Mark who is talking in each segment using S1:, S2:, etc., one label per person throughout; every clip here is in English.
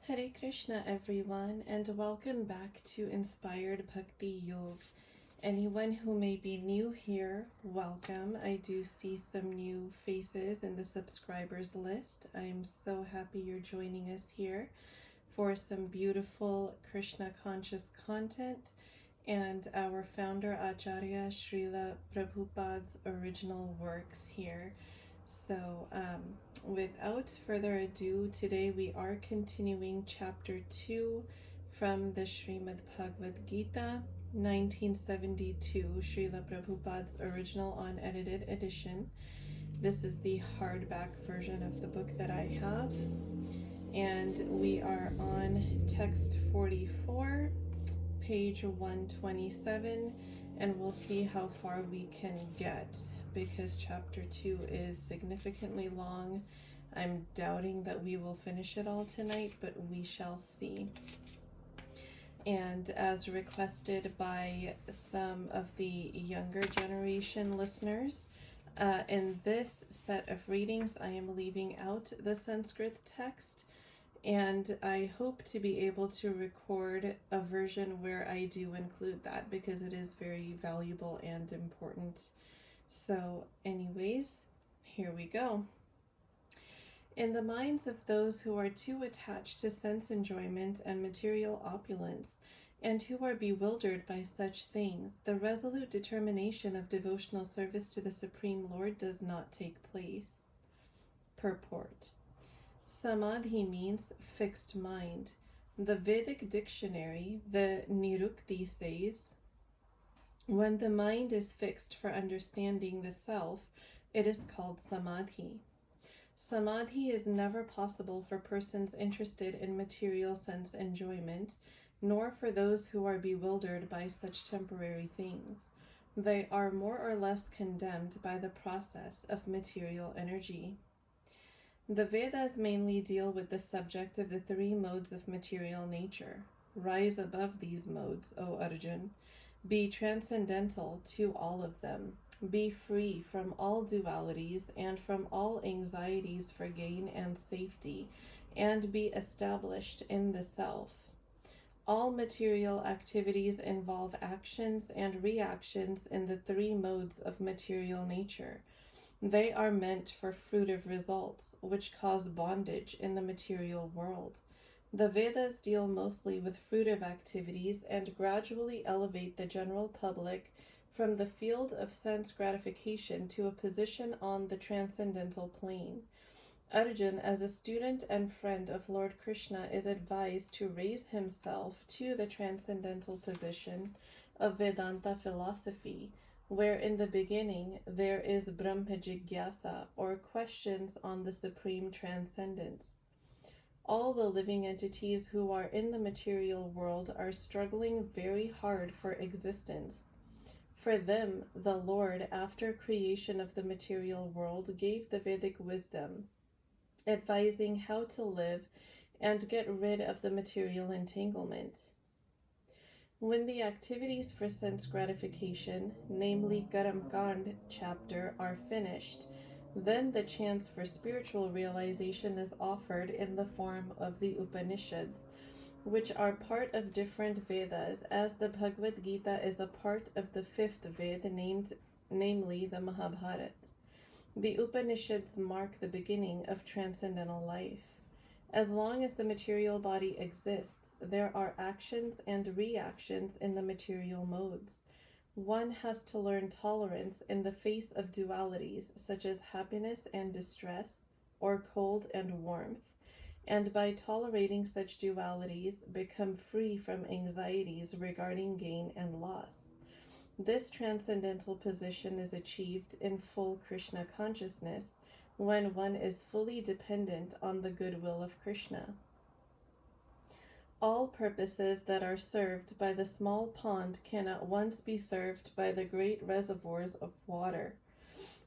S1: Hare Krishna everyone, and welcome back to Inspired Bhakti Yoga. Anyone who may be new here, welcome. I do see some new faces in the subscribers list. I am so happy you're joining us here for some beautiful Krishna conscious content and our founder Acharya Srila Prabhupada's original works here. So without further ado, today we are continuing chapter 2 from the Srimad Bhagavad Gita, 1972, Srila Prabhupada's original unedited edition. This is the hardback version of the book that I have, and we are on text 44, page 127, and we'll see how far we can get, because chapter 2 is significantly long. I'm doubting that we will finish it all tonight, but we shall see. And as requested by some of the younger generation listeners, in this set of readings, I am leaving out the Sanskrit text, and I hope to be able to record a version where I do include that, because it is very valuable and important. So anyways, here we go. In the minds of those who are too attached to sense enjoyment and material opulence, and who are bewildered by such things, the resolute determination of devotional service to the Supreme Lord does not take place. Purport. Samadhi means fixed mind. The Vedic dictionary, the Nirukti, says, when the mind is fixed for understanding the self, it is called samadhi. Samadhi is never possible for persons interested in material sense enjoyment, nor for those who are bewildered by such temporary things. They are more or less condemned by the process of material energy. The Vedas mainly deal with the subject of the three modes of material nature. Rise above these modes, O Arjun. Be transcendental to all of them. Be free from all dualities and from all anxieties for gain and safety, and be established in the self. All material activities involve actions and reactions in the three modes of material nature. They are meant for fruitive results, which cause bondage in the material world. The Vedas deal mostly with fruitive activities and gradually elevate the general public from the field of sense gratification to a position on the transcendental plane. Arjun, as a student and friend of Lord Krishna, is advised to raise himself to the transcendental position of Vedanta philosophy, where in the beginning there is Brahma Jigyasa, or questions on the supreme transcendence. All the living entities who are in the material world are struggling very hard for existence. For them, the Lord, after creation of the material world, gave the Vedic wisdom, advising how to live and get rid of the material entanglement. When the activities for sense gratification, namely Karam Kand chapter, are finished, then the chance for spiritual realization is offered in the form of the Upanishads, which are part of different Vedas, as the Bhagavad Gita is a part of the fifth Veda, namely the Mahabharata. The Upanishads mark the beginning of transcendental life. As long as the material body exists, there are actions and reactions in the material modes. One has to learn tolerance in the face of dualities, such as happiness and distress, or cold and warmth, and by tolerating such dualities, become free from anxieties regarding gain and loss. This transcendental position is achieved in full Krishna consciousness, when one is fully dependent on the goodwill of Krishna. All purposes that are served by the small pond can at once be served by the great reservoirs of water.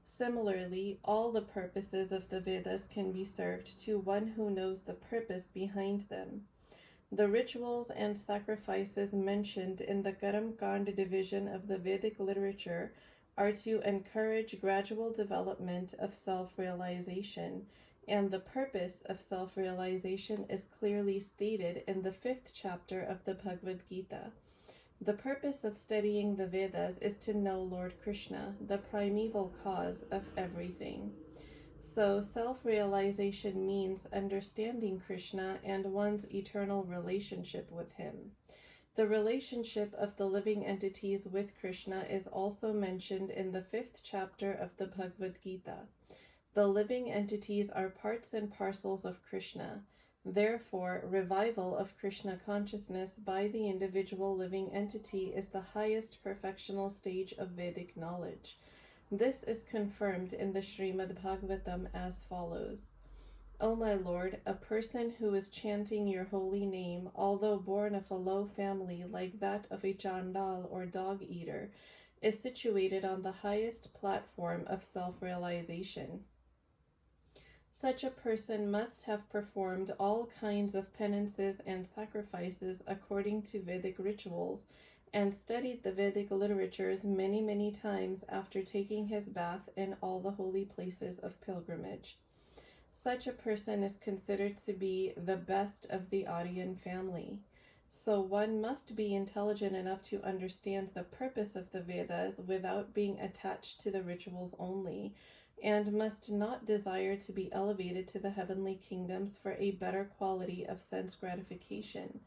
S1: Similarly, all the purposes of the Vedas can be served to one who knows the purpose behind them. The rituals and sacrifices mentioned in the Karam Kand division of the Vedic literature are to encourage gradual development of self-realization and the purpose of self-realization is clearly stated in the 5th chapter of the Bhagavad Gita. The purpose of studying the Vedas is to know Lord Krishna, the primeval cause of everything. So, self-realization means understanding Krishna and one's eternal relationship with him. The relationship of the living entities with Krishna is also mentioned in the 5th chapter of the Bhagavad Gita. The living entities are parts and parcels of Krishna. Therefore, revival of Krishna consciousness by the individual living entity is the highest perfectional stage of Vedic knowledge. This is confirmed in the Srimad Bhagavatam as follows. O my Lord, a person who is chanting your holy name, although born of a low family like that of a Chandal or dog-eater, is situated on the highest platform of self-realization. Such a person must have performed all kinds of penances and sacrifices according to Vedic rituals, and studied the Vedic literatures many, many times after taking his bath in all the holy places of pilgrimage. Such a person is considered to be the best of the Aryan family. So one must be intelligent enough to understand the purpose of the Vedas without being attached to the rituals only, and must not desire to be elevated to the heavenly kingdoms for a better quality of sense gratification.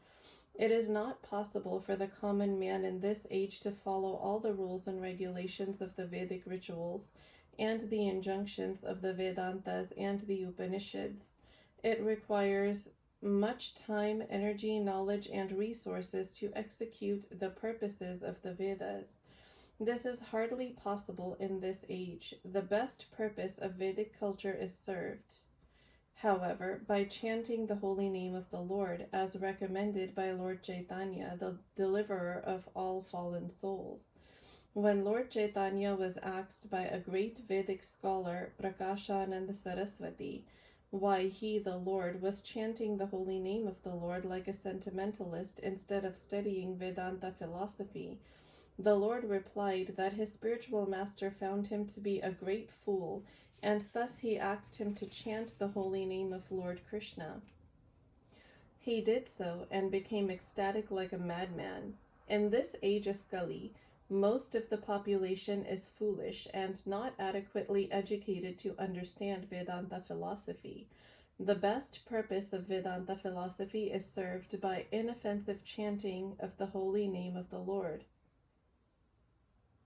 S1: It is not possible for the common man in this age to follow all the rules and regulations of the Vedic rituals and the injunctions of the Vedantas and the Upanishads. It requires much time, energy, knowledge, and resources to execute the purposes of the Vedas. This is hardly possible in this age. The best purpose of Vedic culture is served, however, by chanting the holy name of the Lord, as recommended by Lord Chaitanya, the deliverer of all fallen souls. When Lord Chaitanya was asked by a great Vedic scholar, Prakashananda Saraswati, why he, the Lord, was chanting the holy name of the Lord like a sentimentalist instead of studying Vedanta philosophy, the Lord replied that his spiritual master found him to be a great fool, and thus he asked him to chant the holy name of Lord Krishna. He did so and became ecstatic like a madman. In this age of Kali, most of the population is foolish and not adequately educated to understand Vedanta philosophy. The best purpose of Vedanta philosophy is served by inoffensive chanting of the holy name of the Lord.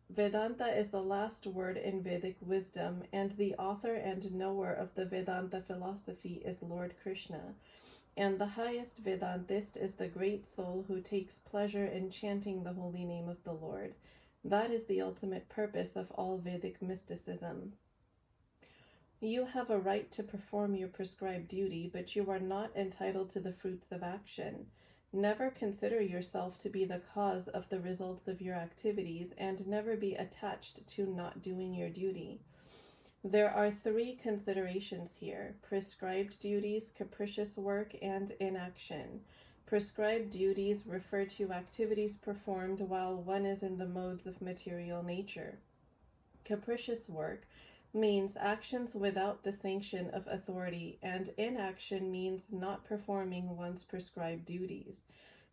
S1: Vedanta is the last word in Vedic wisdom, and the author and knower of the Vedanta philosophy is Lord Krishna. And the highest Vedantist is the great soul who takes pleasure in chanting the holy name of the Lord. That is the ultimate purpose of all Vedic mysticism. You have a right to perform your prescribed duty, but you are not entitled to the fruits of action. Never consider yourself to be the cause of the results of your activities, and never be attached to not doing your duty. There are 3 considerations here: prescribed duties, capricious work, and inaction. Prescribed duties refer to activities performed while one is in the modes of material nature. Capricious work means actions without the sanction of authority, and inaction means not performing one's prescribed duties.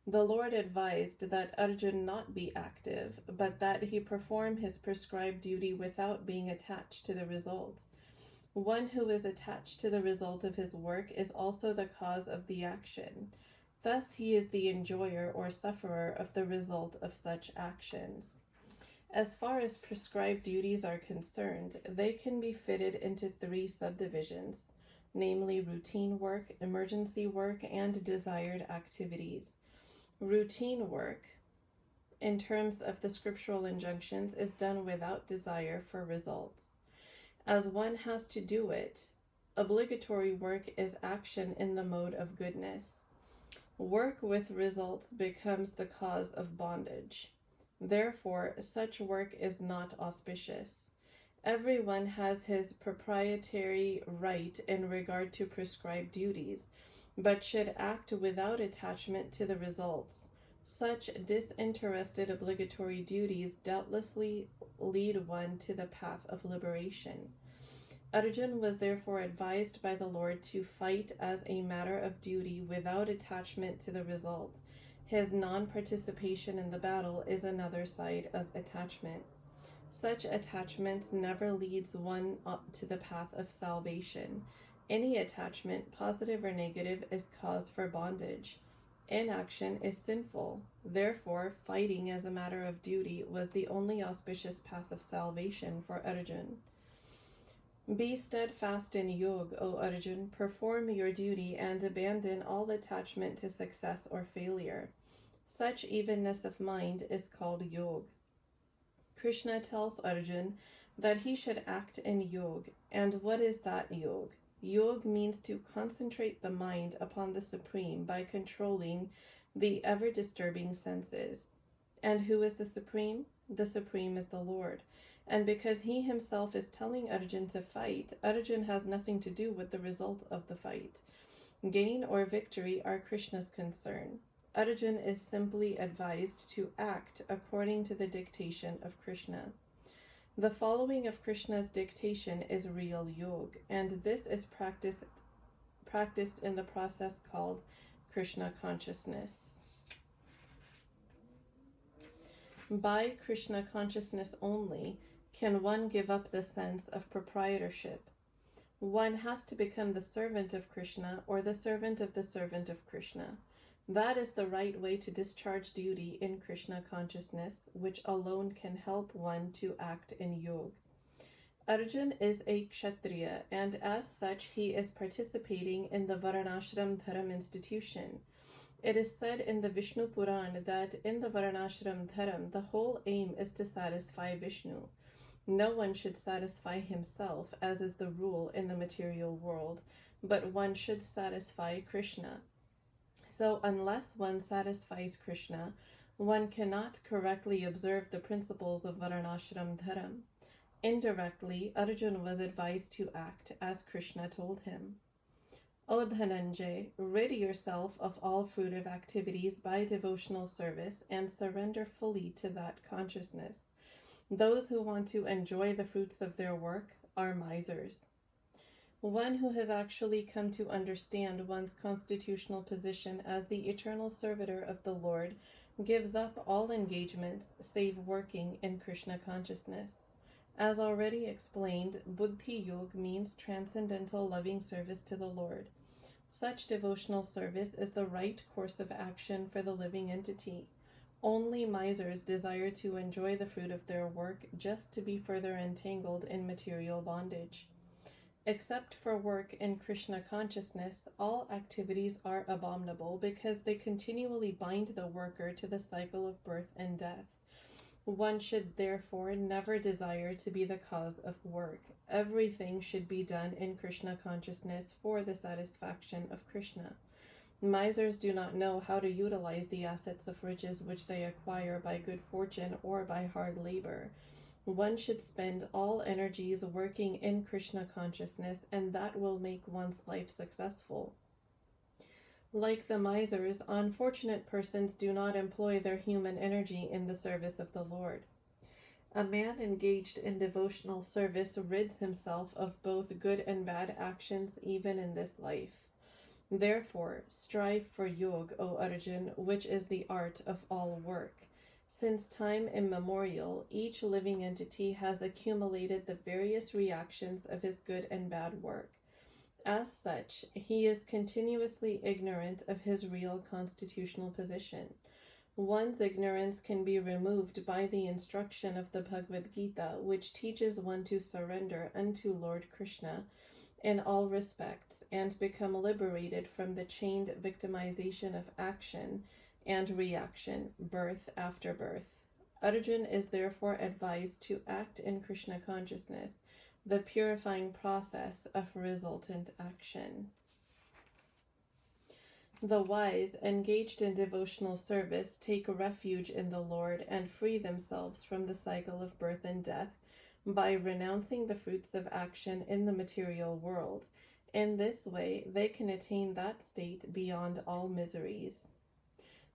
S1: The Lord advised that Arjun not be active, but that he perform his prescribed duty without being attached to the result. One who is attached to the result of his work is also the cause of the action. Thus he is the enjoyer or sufferer of the result of such actions. As far as prescribed duties are concerned, they can be fitted into 3 subdivisions, namely routine work, emergency work, and desired activities. Routine work, in terms of the scriptural injunctions, is done without desire for results. As one has to do it, obligatory work is action in the mode of goodness. Work with results becomes the cause of bondage. Therefore, such work is not auspicious. Everyone has his proprietary right in regard to prescribed duties, but should act without attachment to the results. Such disinterested obligatory duties doubtlessly lead one to the path of liberation. Arjuna was therefore advised by the Lord to fight as a matter of duty without attachment to the result. His non-participation in the battle is another side of attachment. Such attachment never leads one up to the path of salvation. Any attachment, positive or negative, is cause for bondage. Inaction is sinful. Therefore, fighting as a matter of duty was the only auspicious path of salvation for Arjuna. Be steadfast in yoga, O Arjuna. Perform your duty and abandon all attachment to success or failure. Such evenness of mind is called yoga. Krishna tells Arjuna that he should act in yoga. And what is that yoga? Yoga means to concentrate the mind upon the Supreme by controlling the ever-disturbing senses. And who is the Supreme? The Supreme is the Lord. And because he himself is telling Arjuna to fight, Arjuna has nothing to do with the result of the fight. Gain or victory are Krishna's concern. Arjuna is simply advised to act according to the dictation of Krishna. The following of Krishna's dictation is real yoga, and this is practiced in the process called Krishna consciousness. By Krishna consciousness only can one give up the sense of proprietorship. One has to become the servant of Krishna or the servant of Krishna. That is the right way to discharge duty in Krishna consciousness, which alone can help one to act in yoga. Arjuna is a Kshatriya, and as such he is participating in the Varnashram Dharam institution. It is said in the Vishnu Puran that in the Varnashram Dharam, the whole aim is to satisfy Vishnu. No one should satisfy himself, as is the rule in the material world, but one should satisfy Krishna. So unless one satisfies Krishna, one cannot correctly observe the principles of Varnashram Dharam. Indirectly, Arjuna was advised to act as Krishna told him. O Dhananjay, rid yourself of all fruitive activities by devotional service and surrender fully to that consciousness. Those who want to enjoy the fruits of their work are misers. One who has actually come to understand one's constitutional position as the eternal servitor of the Lord gives up all engagements save working in Krishna consciousness. As already explained, Bhakti Yoga means transcendental loving service to the Lord. Such devotional service is the right course of action for the living entity. Only misers desire to enjoy the fruit of their work just to be further entangled in material bondage. Except for work in Krishna consciousness, all activities are abominable because they continually bind the worker to the cycle of birth and death. One should therefore never desire to be the cause of work. Everything should be done in Krishna consciousness for the satisfaction of Krishna. Misers do not know how to utilize the assets of riches which they acquire by good fortune or by hard labor. One should spend all energies working in Krishna consciousness, and that will make one's life successful. Like the misers, unfortunate persons do not employ their human energy in the service of the Lord. A man engaged in devotional service rids himself of both good and bad actions even in this life. Therefore, strive for yoga, O Arjuna, which is the art of all work. Since time immemorial, each living entity has accumulated the various reactions of his good and bad work. As such, he is continuously ignorant of his real constitutional position. One's ignorance can be removed by the instruction of the Bhagavad Gita, which teaches one to surrender unto Lord Krishna in all respects and become liberated from the chained victimization of action and reaction, birth after birth. Arjuna is therefore advised to act in Krishna consciousness, the purifying process of resultant action. The wise, engaged in devotional service, take refuge in the Lord and free themselves from the cycle of birth and death by renouncing the fruits of action in the material world. In this way, they can attain that state beyond all miseries.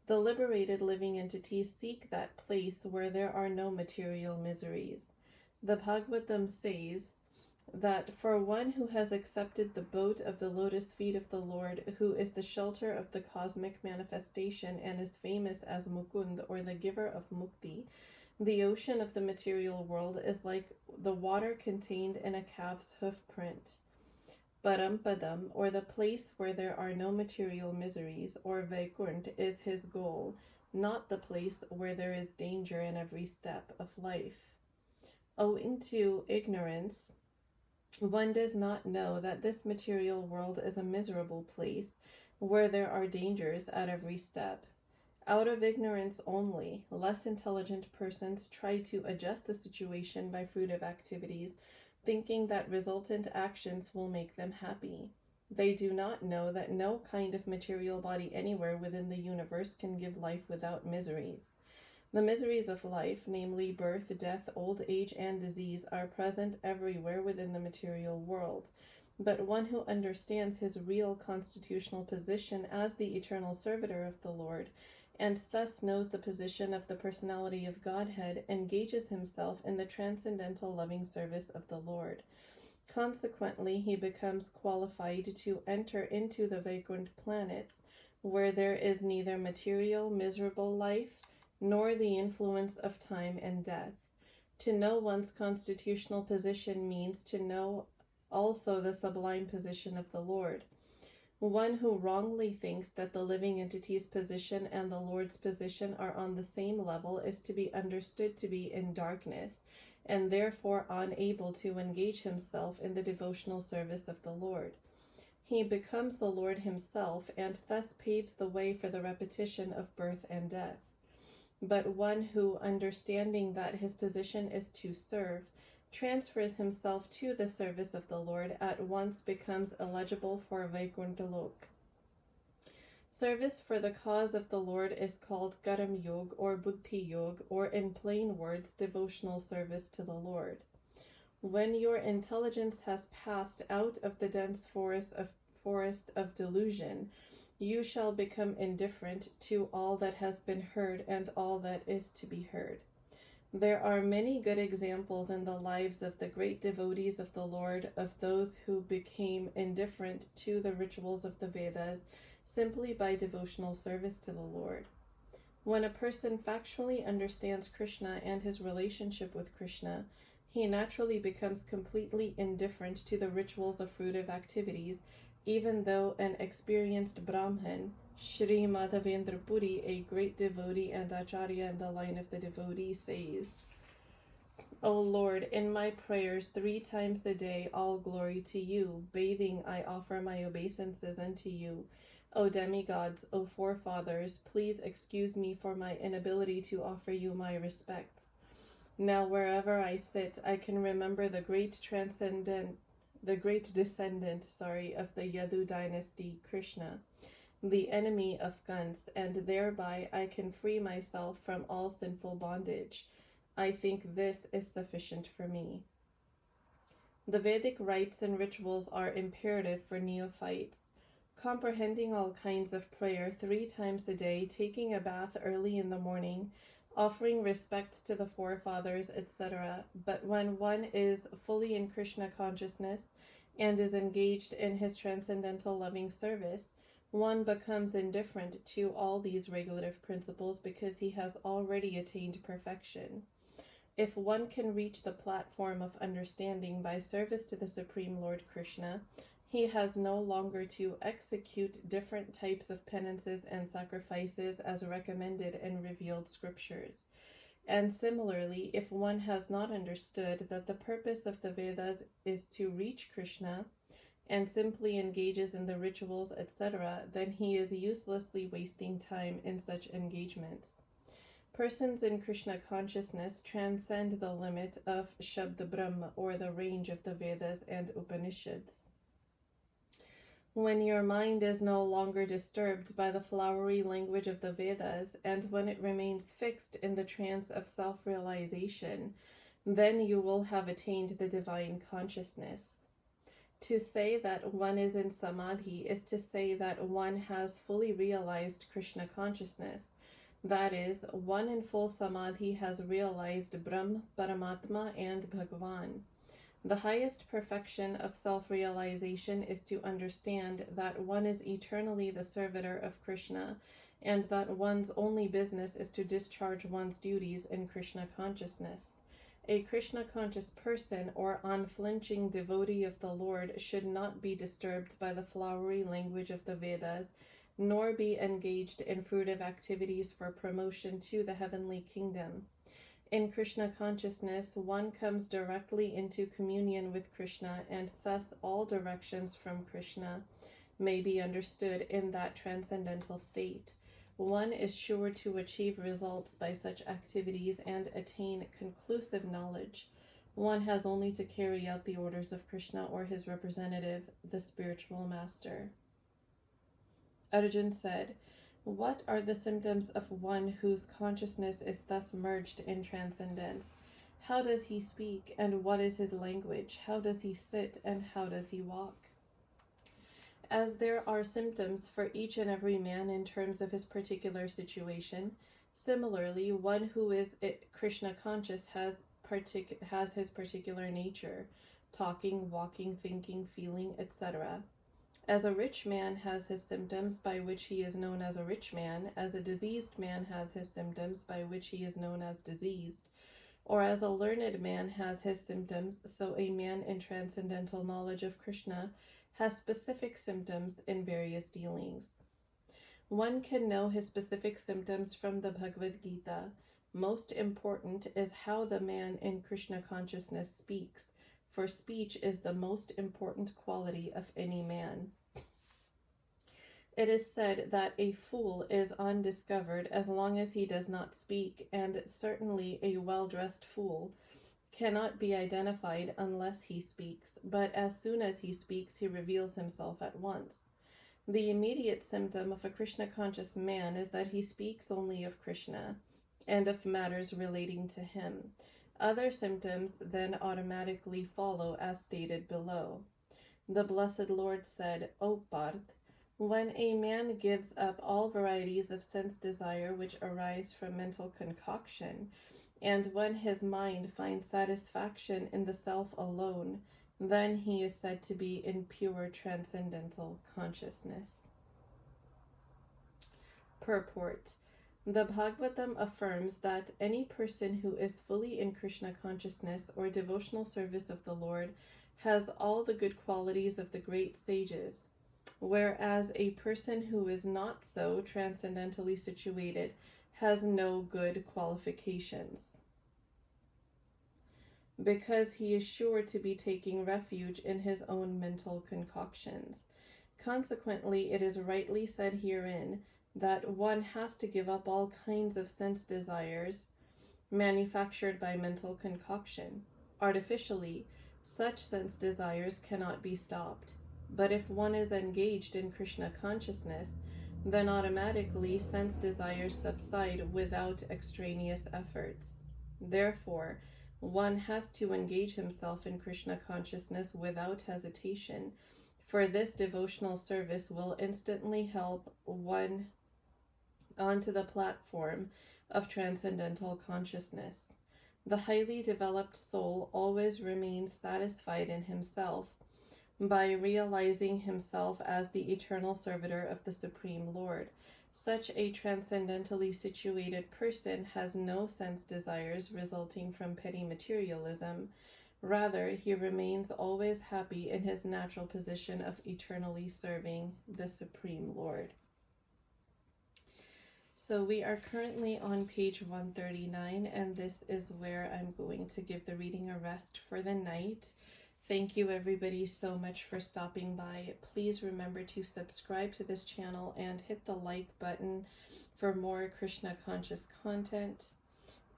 S1: The liberated living entities seek that place where there are no material miseries. The Bhagavatam says, that for one who has accepted the boat of the lotus feet of the Lord, who is the shelter of the cosmic manifestation and is famous as Mukund, or the giver of Mukti, the ocean of the material world is like the water contained in a calf's hoof print. Parampadam, or the place where there are no material miseries, or Vaikunt, is his goal, not the place where there is danger in every step of life. Owing to ignorance, one does not know that this material world is a miserable place where there are dangers at every step. Out of ignorance only, less intelligent persons try to adjust the situation by fruitive activities, thinking that resultant actions will make them happy. They do not know that no kind of material body anywhere within the universe can give life without miseries. The miseries of life, namely birth, death, old age, and disease, are present everywhere within the material world. But one who understands his real constitutional position as the eternal servitor of the Lord, and thus knows the position of the personality of Godhead, engages himself in the transcendental loving service of the Lord. Consequently, he becomes qualified to enter into the Vaikunt planets, where there is neither material, miserable life, nor the influence of time and death. To know one's constitutional position means to know also the sublime position of the Lord. One who wrongly thinks that the living entity's position and the Lord's position are on the same level is to be understood to be in darkness, and therefore unable to engage himself in the devotional service of the Lord. He becomes the Lord himself, and thus paves the way for the repetition of birth and death. But one who, understanding that his position is to serve, transfers himself to the service of the Lord, at once becomes eligible for Vaikuntha Lok. Service for the cause of the Lord is called Karam Yog or Bhakti Yog, or in plain words, devotional service to the Lord. When your intelligence has passed out of the dense forest of delusion, you shall become indifferent to all that has been heard and all that is to be heard. There are many good examples in the lives of the great devotees of the Lord of those who became indifferent to the rituals of the Vedas simply by devotional service to the Lord. When a person factually understands Krishna and his relationship with Krishna, he naturally becomes completely indifferent to the rituals of fruitive activities, even though an experienced Brahmin, Shri Madhavendra Puri, a great devotee and acharya in the line of the devotee, says, O Lord, in my prayers 3 times a day, all glory to you. Bathing, I offer my obeisances unto you. O demigods, O forefathers, please excuse me for my inability to offer you my respects. Now wherever I sit, I can remember the great descendant of the Yadu dynasty, Krishna, the enemy of Gans, and thereby I can free myself from all sinful bondage. I think this is sufficient for me. The Vedic rites and rituals are imperative for neophytes. Comprehending all kinds of prayer 3 times a day, taking a bath early in the morning, offering respects to the forefathers, etc. But when one is fully in Krishna consciousness and is engaged in his transcendental loving service, one becomes indifferent to all these regulative principles because he has already attained perfection. If one can reach the platform of understanding by service to the Supreme Lord Krishna, he has no longer to execute different types of penances and sacrifices as recommended in revealed scriptures. And similarly, if one has not understood that the purpose of the Vedas is to reach Krishna and simply engages in the rituals, etc., then he is uselessly wasting time in such engagements. Persons in Krishna consciousness transcend the limit of Shabda Brahma, or the range of the Vedas and Upanishads. When your mind is no longer disturbed by the flowery language of the Vedas, and when it remains fixed in the trance of self-realization, then you will have attained the divine consciousness. To say that one is in samadhi is to say that one has fully realized Krishna consciousness. That is, one in full samadhi has realized Brahm, Paramatma, and Bhagavan. The highest perfection of self-realization is to understand that one is eternally the servitor of Krishna, and that one's only business is to discharge one's duties in Krishna consciousness. A Krishna-conscious person or unflinching devotee of the Lord should not be disturbed by the flowery language of the Vedas, nor be engaged in fruitive activities for promotion to the heavenly kingdom. In Krishna consciousness, one comes directly into communion with Krishna, and thus all directions from Krishna may be understood in that transcendental state. One is sure to achieve results by such activities and attain conclusive knowledge. One has only to carry out the orders of Krishna or his representative, the spiritual master. Arjuna said, "What are the symptoms of one whose consciousness is thus merged in transcendence? How does he speak, and what is his language? How does he sit, and how does he walk?" As there are symptoms for each and every man in terms of his particular situation, similarly, one who is Krishna conscious has his particular nature, talking, walking, thinking, feeling, etc. As a rich man has his symptoms by which he is known as a rich man, as a diseased man has his symptoms by which he is known as diseased, or as a learned man has his symptoms, so a man in transcendental knowledge of Krishna has specific symptoms in various dealings. One can know his specific symptoms from the Bhagavad Gita. Most important is how the man in Krishna consciousness speaks, for speech is the most important quality of any man. It is said that a fool is undiscovered as long as he does not speak, and certainly a well-dressed fool cannot be identified unless he speaks, but as soon as he speaks, he reveals himself at once. The immediate symptom of a Krishna-conscious man is that he speaks only of Krishna and of matters relating to him. Other symptoms then automatically follow as stated below. The Blessed Lord said, "O Parth, when a man gives up all varieties of sense desire which arise from mental concoction, and when his mind finds satisfaction in the self alone, then he is said to be in pure transcendental consciousness." Purport. The Bhagavatam affirms that any person who is fully in Krishna consciousness or devotional service of the Lord has all the good qualities of the great sages, whereas a person who is not so transcendentally situated has no good qualifications, because he is sure to be taking refuge in his own mental concoctions. Consequently, it is rightly said herein that one has to give up all kinds of sense desires manufactured by mental concoction. Artificially, such sense desires cannot be stopped. But if one is engaged in Krishna consciousness, then automatically sense desires subside without extraneous efforts. Therefore, one has to engage himself in Krishna consciousness without hesitation, for this devotional service will instantly help one onto the platform of transcendental consciousness. The highly developed soul always remains satisfied in himself by realizing himself as the eternal servitor of the Supreme Lord. Such a transcendentally situated person has no sense desires resulting from petty materialism. Rather, he remains always happy in his natural position of eternally serving the Supreme Lord. So we are currently on page 139, and this is where I'm going to give the reading a rest for the night. Thank you everybody so much for stopping by. Please remember to subscribe to this channel and hit the like button for more Krishna conscious content.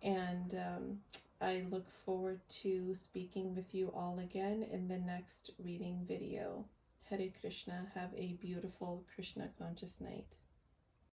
S1: And I look forward to speaking with you all again in the next reading video. Hare Krishna. Have a beautiful Krishna conscious night.